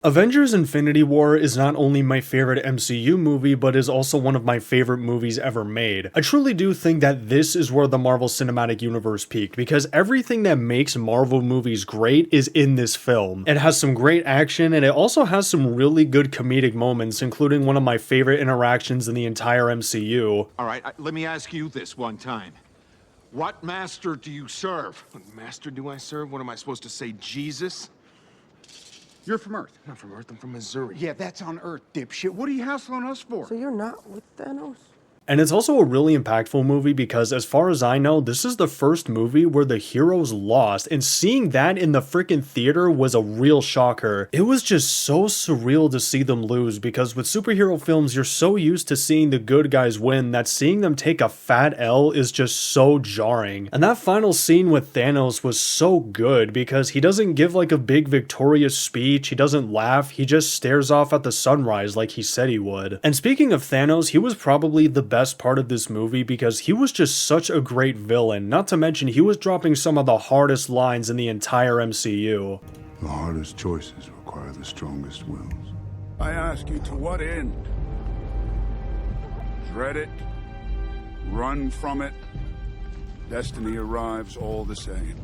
Avengers Infinity War is not only my favorite MCU movie, but is also one of my favorite movies ever made. I truly do think that this is where the Marvel Cinematic Universe peaked, because everything that makes Marvel movies great is in this film. It has some great action, and it also has some really good comedic moments, including one of my favorite interactions in the entire MCU. Alright, let me ask you this one time. What master do you serve? What master do I serve? What am I supposed to say, Jesus? You're from Earth. I'm not from Earth, I'm from Missouri. Yeah, that's on Earth, dipshit. What are you hassling us for? So you're not with Thanos? And it's also a really impactful movie because, as far as I know, this is the first movie where the heroes lost, and seeing that in the freaking theater was a real shocker. It was just so surreal to see them lose, because with superhero films, you're so used to seeing the good guys win that seeing them take a fat L is just so jarring. And that final scene with Thanos was so good because he doesn't give like a big victorious speech, he doesn't laugh, he just stares off at the sunrise like he said he would. And speaking of Thanos, he was probably the best part of this movie because he was just such a great villain, not to mention he was dropping some of the hardest lines in the entire MCU. The hardest choices require the strongest wills. I ask you, to what end? Dread it? Run from it? Destiny arrives all the same.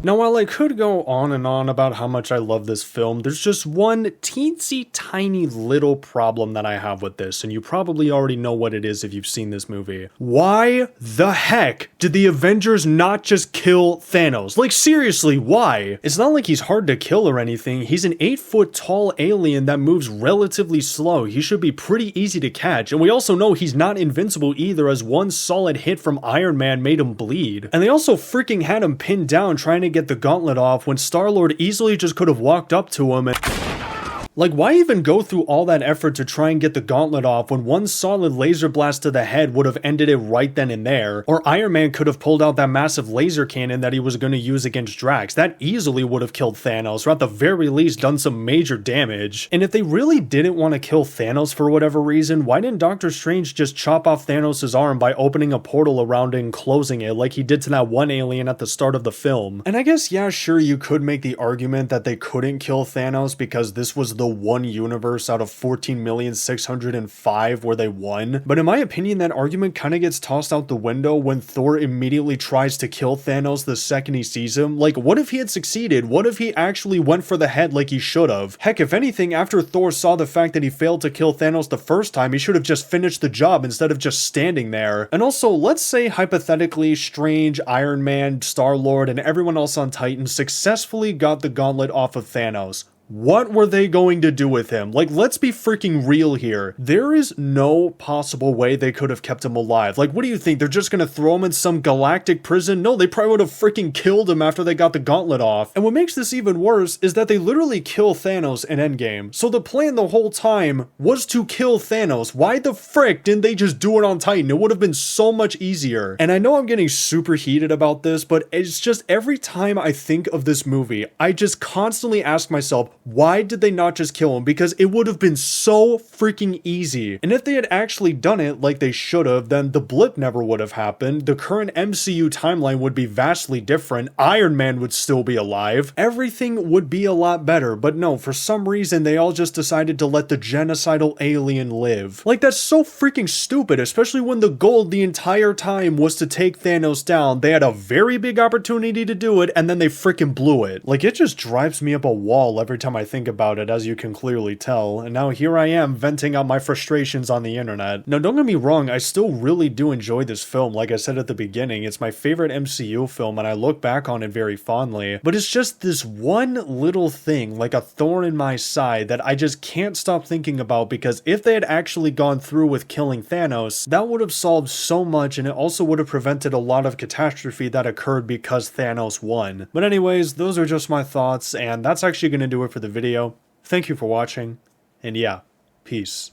Now, while I could go on and on about how much I love this film, there's just one teensy tiny little problem that I have with this, and you probably already know what it is if you've seen this movie. Why the heck did the Avengers not just kill Thanos? Like, seriously, why? It's not like he's hard to kill or anything. He's an 8-foot tall alien that moves relatively slow. He should be pretty easy to catch, and we also know he's not invincible either, as one solid hit from Iron Man made him bleed. And they also freaking had him pinned down trying to get the gauntlet off when Star-Lord easily just could have walked up to him and... Like, why even go through all that effort to try and get the gauntlet off when one solid laser blast to the head would have ended it right then and there? Or Iron Man could have pulled out that massive laser cannon that he was going to use against Drax. That easily would have killed Thanos, or at the very least done some major damage. And if they really didn't want to kill Thanos for whatever reason, why didn't Doctor Strange just chop off Thanos' arm by opening a portal around it and closing it like he did to that one alien at the start of the film? And I guess, yeah, sure, you could make the argument that they couldn't kill Thanos because this was the one universe out of 14,605 where they won. But in my opinion, that argument kind of gets tossed out the window when Thor immediately tries to kill Thanos the second he sees him. Like, what if he had succeeded? What if he actually went for the head like he should have? Heck, if anything, after Thor saw the fact that he failed to kill Thanos the first time, he should have just finished the job instead of just standing there. And also, let's say hypothetically, Strange, Iron Man, Star-Lord, and everyone else on Titan successfully got the gauntlet off of Thanos. What were they going to do with him? Like, let's be freaking real here. There is no possible way they could have kept him alive. Like, what do you think? They're just gonna throw him in some galactic prison? No, they probably would have freaking killed him after they got the gauntlet off. And what makes this even worse is that they literally kill Thanos in Endgame. So the plan the whole time was to kill Thanos. Why the frick didn't they just do it on Titan? It would have been so much easier. And I know I'm getting super heated about this, but it's just every time I think of this movie, I just constantly ask myself, why did they not just kill him? Because it would have been so freaking easy. And if they had actually done it like they should have, then the blip never would have happened. The current MCU timeline would be vastly different. Iron Man would still be alive. Everything would be a lot better. But no, for some reason, they all just decided to let the genocidal alien live. Like, that's so freaking stupid, especially when the goal the entire time was to take Thanos down. They had a very big opportunity to do it, and then they freaking blew it. Like, it just drives me up a wall every time I think about it, as you can clearly tell, and now here I am venting out my frustrations on the internet. Now, don't get me wrong, I still really do enjoy this film. Like I said at the beginning, it's my favorite MCU film, and I look back on it very fondly, but it's just this one little thing, like a thorn in my side, that I just can't stop thinking about, because if they had actually gone through with killing Thanos, that would have solved so much, and it also would have prevented a lot of catastrophe that occurred because Thanos won. But anyways, those are just my thoughts, and that's actually going to do it for the video. Thank you for watching, and yeah, peace.